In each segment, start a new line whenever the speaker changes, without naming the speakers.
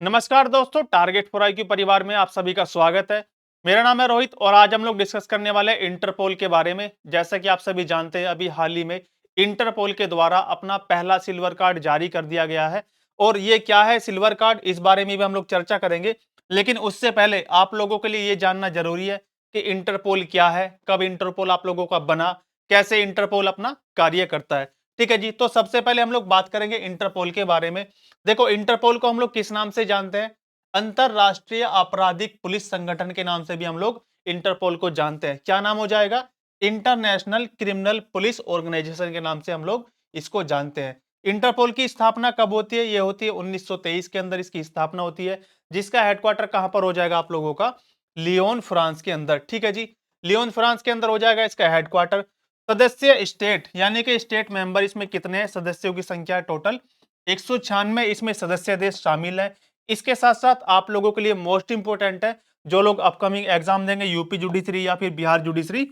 नमस्कार दोस्तों, target for IQ परिवार में आप सभी का स्वागत है। मेरा नाम है रोहित और आज हम लोग डिस्कस करने वाले हैं इंटरपोल के बारे में। जैसा कि आप सभी जानते हैं, अभी हाल ही में इंटरपोल के द्वारा अपना पहला सिल्वर कार्ड जारी कर दिया गया है। और ये क्या है सिल्वर कार्ड, इस बारे में भी हम लोग चर्चा करेंगे। लेकिन उससे पहले आप लोगों के लिए ये जानना जरूरी है कि इंटरपोल क्या है, कब इंटरपोल आप लोगों का बना, कैसे इंटरपोल अपना कार्य करता है। ठीक है जी, तो सबसे पहले हम लोग बात करेंगे इंटरपोल के बारे में। देखो, इंटरपोल को हम लोग किस नाम से जानते हैं? अंतरराष्ट्रीय आपराधिक पुलिस संगठन के नाम से भी हम लोग इंटरपोल को जानते हैं। क्या नाम हो जाएगा? इंटरनेशनल क्रिमिनल पुलिस ऑर्गेनाइजेशन के नाम से हम लोग इसको जानते हैं। इंटरपोल की स्थापना कब होती है? ये होती है 1923 के अंदर इसकी स्थापना होती है, जिसका हेडक्वार्टर कहां पर हो जाएगा आप लोगों का? लियोन, फ्रांस के अंदर। ठीक है जी, लियोन फ्रांस के अंदर हो जाएगा इसका हेडक्वार्टर। सदस्य स्टेट यानी कि स्टेट मेंबर इसमें कितने हैं? सदस्यों की संख्या टोटल 196 इसमें सदस्य देश शामिल है। इसके साथ साथ आप लोगों के लिए मोस्ट इंपोर्टेंट है, जो लोग अपकमिंग एग्जाम देंगे यूपी जुडिशरी या फिर बिहार जुडिशरी,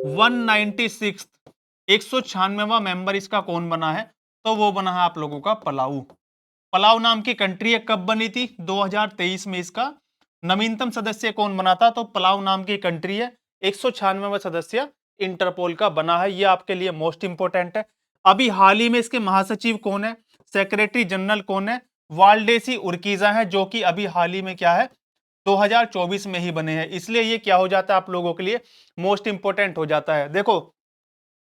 196 196वां मेंबर इसका कौन बना है? तो वो बना है आप लोगों का पलाऊ। पलाऊ नाम की कंट्री है, कब बनी थी? 2023 में इसका नवीनतम सदस्य कौन बना था? तो पलाऊ नाम की कंट्री है, 196वां सदस्य इंटरपोल का बना है। ये आपके लिए मोस्ट इंपोर्टेंट है। अभी हाल ही में इसके महासचिव कौन है? सेक्रेटरी जनरल कौन है? वाल्डेसी उर्कीजा है, जो कि अभी हाल ही में क्या है, 2024 में ही बने हैं। इसलिए ये क्या हो जाता है आप लोगों के लिए? मोस्ट इंपोर्टेंट हो जाता है। देखो,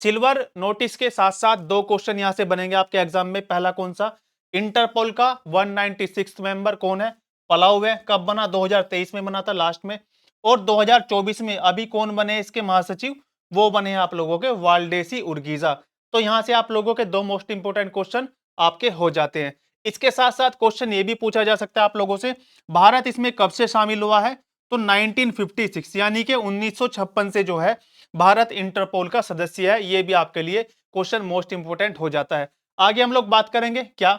सिल्वर नोटिस के साथ साथ दो क्वेश्चन यहां से बनेंगे आपके एग्जाम में। पहला कौन सा? इंटरपोल का 196 मेंबर कौन है? पलाऊ है। कब बना? 2023 में बना था लास्ट में। और 2024 में अभी कौन बने इसके महासचिव? वो बने हैं आप लोगों के वाल्डेसी उर्गीजा। तो यहां से आप लोगों के दो मोस्ट इंपोर्टेंट क्वेश्चन आपके हो जाते हैं। इसके साथ साथ क्वेश्चन ये भी पूछा जा सकता है आप लोगों से, भारत इसमें कब से शामिल हुआ है? तो 1956 यानी कि 1956 से जो है भारत इंटरपोल का सदस्य है। ये भी आपके लिए क्वेश्चन मोस्ट इंपोर्टेंट हो जाता है। आगे हम लोग बात करेंगे क्या,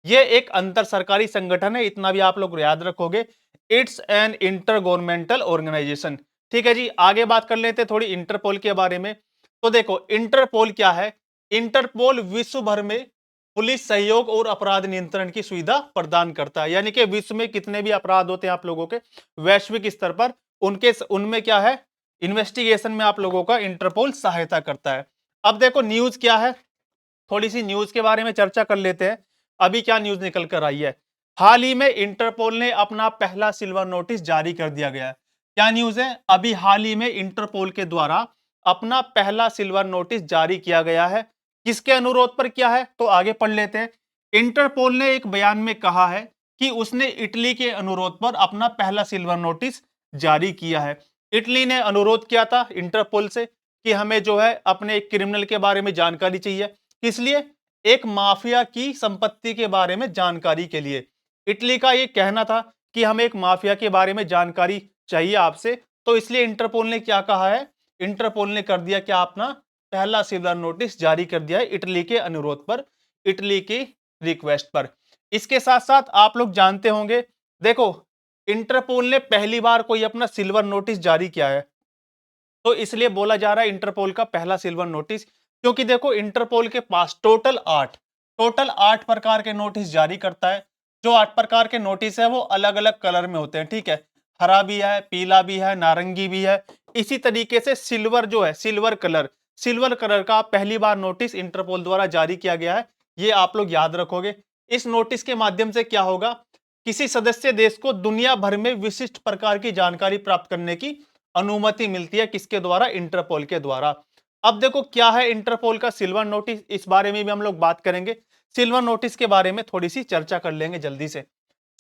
ये एक अंतर सरकारी संगठन है, इतना भी आप लोग याद रखोगे। It's an intergovernmental organisation. ठीक है जी, आगे बात कर लेते हैं थोड़ी इंटरपोल के बारे में। तो देखो, इंटरपोल क्या है? इंटरपोल विश्व भर में पुलिस सहयोग और अपराध नियंत्रण की सुविधा प्रदान करता है। यानी कि विश्व में कितने भी अपराध होते हैं आप लोगों के वैश्विक स्तर पर, उनके उनमें क्या है, इन्वेस्टिगेशन में आप लोगों का इंटरपोल सहायता करता है। अब देखो न्यूज क्या है, थोड़ी सी न्यूज के बारे में चर्चा कर लेते हैं। अभी क्या न्यूज निकल कर आई है? हाल ही में इंटरपोल ने अपना पहला सिल्वर नोटिस जारी कर दिया गया है। क्या न्यूज है? अभी हाल ही में इंटरपोल के द्वारा अपना पहला सिल्वर नोटिस जारी किया गया है। किसके अनुरोध पर किया है? तो आगे पढ़ लेते हैं। इंटरपोल ने एक बयान में कहा है कि उसने इटली के अनुरोध पर अपना पहला सिल्वर नोटिस जारी किया है। इटली ने अनुरोध किया था इंटरपोल से कि हमें जो है अपने एक क्रिमिनल के बारे में जानकारी चाहिए। किस लिए? एक माफिया की संपत्ति के बारे में जानकारी के लिए। इटली का ये कहना था कि हमें एक माफिया के बारे में जानकारी चाहिए आपसे, तो इसलिए इंटरपोल ने क्या कहा है? इंटरपोल ने कर दिया क्या, अपना पहला सिल्वर नोटिस जारी कर दिया है इटली के अनुरोध पर, इटली की रिक्वेस्ट पर। इसके साथ साथ आप लोग जानते होंगे, देखो, इंटरपोल ने पहली बार कोई अपना सिल्वर नोटिस जारी किया है, तो इसलिए बोला जा रहा है इंटरपोल का पहला सिल्वर नोटिस। क्योंकि देखो, इंटरपोल के पास टोटल आठ प्रकार के नोटिस जारी करता है। जो 8 प्रकार के नोटिस है वो अलग अलग कलर में होते हैं। ठीक है, हरा भी है, पीला भी है, नारंगी भी है। इसी तरीके से सिल्वर जो है, सिल्वर कलर का पहली बार नोटिस इंटरपोल द्वारा जारी किया गया है। ये आप लोग याद रखोगे। इस नोटिस के माध्यम से क्या होगा, किसी सदस्य देश को दुनिया भर में विशिष्ट प्रकार की जानकारी प्राप्त करने की अनुमति मिलती है। किसके द्वारा? इंटरपोल के द्वारा। अब देखो क्या है इंटरपोल का सिल्वर नोटिस, इस बारे में भी हम लोग बात करेंगे। सिल्वर नोटिस के बारे में थोड़ी सी चर्चा कर लेंगे जल्दी से।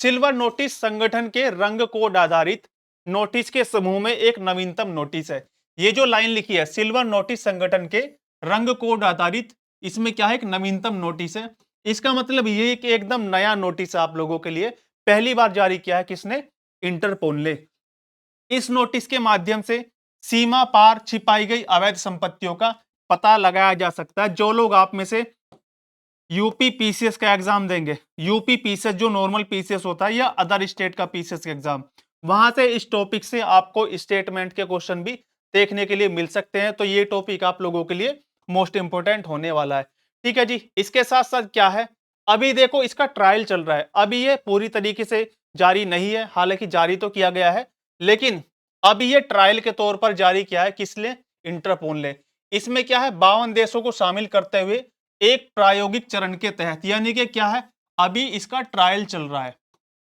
सिल्वर नोटिस संगठन के रंग कोड आधारित नोटिस के समूह में एक नवीनतम नोटिस है। ये जो लाइन लिखी है, सिल्वर नोटिस संगठन के रंग कोड आधारित, इसमें क्या है, एक नवीनतम नोटिस है। इसका मतलब ये एक एकदम नया नोटिस है आप लोगों के लिए, पहली बार जारी किया है किसने? इंटरपोल ने। इस नोटिस के माध्यम से सीमा पार छिपाई गई अवैध संपत्तियों का पता लगाया जा सकता है। जो लोग आप में से यूपी पीसीएस का एग्जाम देंगे, यूपी पीसीएस जो नॉर्मल पीसीएस होता है या अदर स्टेट का पीसीएस एग्जाम, वहां से इस टॉपिक से आपको स्टेटमेंट के क्वेश्चन भी देखने के लिए मिल सकते हैं। तो ये टॉपिक आप लोगों के लिए मोस्ट इंपोर्टेंट होने वाला है। ठीक है जी, इसके साथ साथ क्या है, अभी देखो इसका ट्रायल चल रहा है, अभी ये पूरी तरीके से जारी नहीं है, हालांकि जारी तो किया गया है, लेकिन अभी ये ट्रायल के तौर पर जारी किया है, किस लिए? इंटरपोल ने। इसमें क्या है, 52 देशों को शामिल करते हुए एक प्रायोगिक चरण के तहत, यानी कि क्या है, अभी इसका ट्रायल चल रहा है।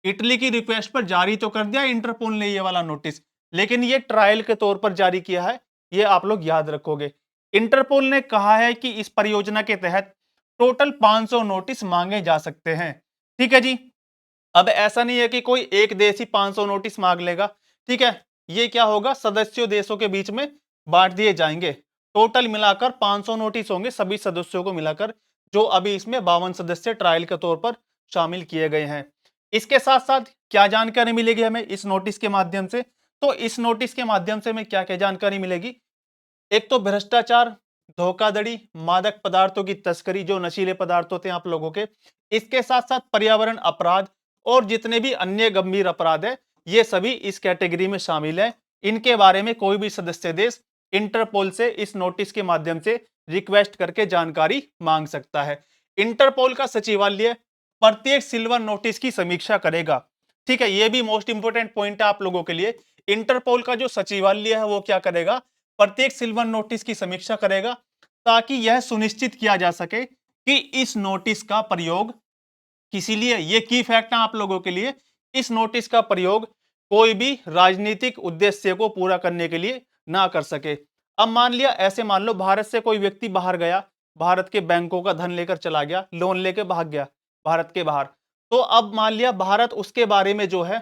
इटली की रिक्वेस्ट पर जारी तो कर दिया इंटरपोल ने ये वाला नोटिस, लेकिन ये ट्रायल के तौर पर जारी किया है, ये आप लोग याद रखोगे। इंटरपोल ने कहा है कि इस परियोजना के तहत टोटल 500 नोटिस मांगे जा सकते हैं। ठीक है जी। अब ऐसा नहीं है कि कोई एक देश ही 500 नोटिस मांग लेगा। ठीक है, ये क्या होगा, सदस्यों देशों के बीच में बांट दिए जाएंगे। टोटल मिलाकर 500 नोटिस होंगे सभी सदस्यों को मिलाकर, जो अभी इसमें 52 सदस्य ट्रायल के तौर पर शामिल किए गए हैं। इसके साथ साथ क्या जानकारी मिलेगी हमें इस नोटिस के माध्यम से? तो इस नोटिस के माध्यम से हमें क्या क्या जानकारी मिलेगी? एक तो भ्रष्टाचार, धोखाधड़ी, मादक पदार्थों की तस्करी, जो नशीले पदार्थ होते हैं आप लोगों के, इसके साथ साथ पर्यावरण अपराध और जितने भी अन्य गंभीर अपराध है, ये सभी इस कैटेगरी में शामिल है। इनके बारे में कोई भी सदस्य देश इंटरपोल से इस नोटिस के माध्यम से रिक्वेस्ट करके जानकारी मांग सकता है। इंटरपोल का सचिवालय प्रत्येक सिल्वर नोटिस की समीक्षा करेगा। ठीक है, यह भी मोस्ट इंपोर्टेंट पॉइंट है आप लोगों के लिए। इंटरपोल का जो सचिवालय है वो क्या करेगा, प्रत्येक सिल्वर नोटिस की समीक्षा करेगा, ताकि यह सुनिश्चित किया जा सके कि इस नोटिस का प्रयोग किसी लिए, ये की फैक्ट है आप लोगों के लिए, इस नोटिस का प्रयोग कोई भी राजनीतिक उद्देश्य को पूरा करने के लिए ना कर सके। अब मान लिया, ऐसे मान लो भारत से कोई व्यक्ति बाहर गया, भारत के बैंकों का धन लेकर चला गया, लोन लेकर भाग गया भारत के बाहर, तो अब मान लिया भारत उसके बारे में जो है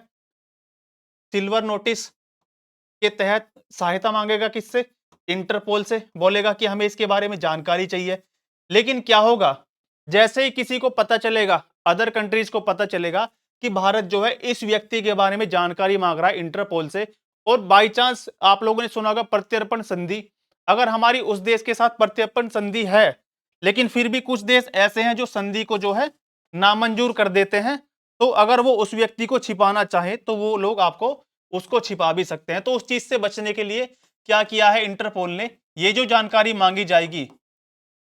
सिल्वर नोटिस के तहत सहायता मांगेगा, किससे? इंटरपोल से। बोलेगा कि हमें इसके बारे में जानकारी चाहिए। लेकिन क्या होगा, जैसे ही किसी को पता चलेगा, अदर कंट्रीज को पता चलेगा कि भारत जो है इस व्यक्ति के बारे में जानकारी मांग रहा है इंटरपोल से, और बाई चांस आप लोगों ने सुना होगा प्रत्यर्पण संधि, अगर हमारी उस देश के साथ प्रत्यर्पण संधि है, लेकिन फिर भी कुछ देश ऐसे हैं जो संधि को जो है नामंजूर कर देते हैं, तो अगर वो उस व्यक्ति को छिपाना चाहे तो वो लोग आपको उसको छिपा भी सकते हैं। तो उस चीज से बचने के लिए क्या किया है इंटरपोल ने, ये जो जानकारी मांगी जाएगी,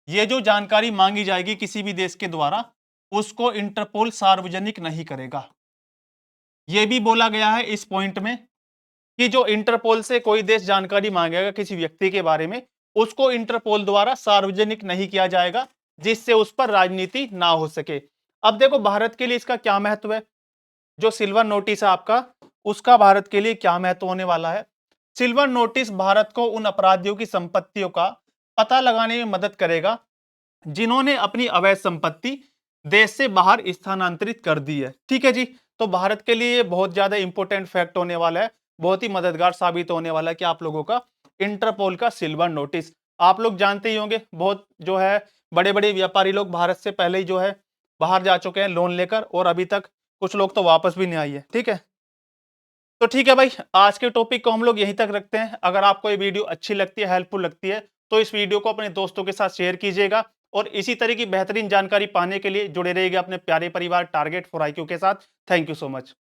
ये जो जानकारी मांगी जाएगी किसी भी देश के द्वारा, उसको इंटरपोल सार्वजनिक नहीं करेगा। यह भी बोला गया है इस पॉइंट में कि जो इंटरपोल से कोई देश जानकारी मांगेगा किसी व्यक्ति के बारे में, उसको इंटरपोल द्वारा सार्वजनिक नहीं किया जाएगा, जिससे उस पर राजनीति ना हो सके। अब देखो भारत के लिए इसका क्या महत्व है, जो सिल्वर नोटिस है आपका, उसका भारत के लिए क्या महत्व होने वाला है। सिल्वर नोटिस भारत को उन अपराधियों की संपत्तियों का पता लगाने में मदद करेगा जिन्होंने अपनी अवैध संपत्ति देश से बाहर स्थानांतरित कर दी है। ठीक है जी। तो भारत के लिए बहुत ज्यादा इंपॉर्टेंट फैक्ट होने वाला है, बहुत ही मददगार साबित होने वाला है कि आप लोगों का इंटरपोल का सिल्वर नोटिस। आप लोग जानते ही होंगे, बहुत जो है बड़े बड़े व्यापारी लोग भारत से पहले ही जो है बाहर जा चुके हैं लोन लेकर, और अभी तक कुछ लोग तो वापस भी नहीं आई है। ठीक है, तो ठीक है भाई, आज के टॉपिक को हम लोग यहीं तक रखते हैं। अगर आपको ये वीडियो अच्छी लगती है, हेल्पफुल लगती है, तो इस वीडियो को अपने दोस्तों के साथ शेयर कीजिएगा, और इसी तरह की बेहतरीन जानकारी पाने के लिए जुड़े रहिएगा अपने प्यारे परिवार टारगेट फॉर IQ के साथ। Thank you so much.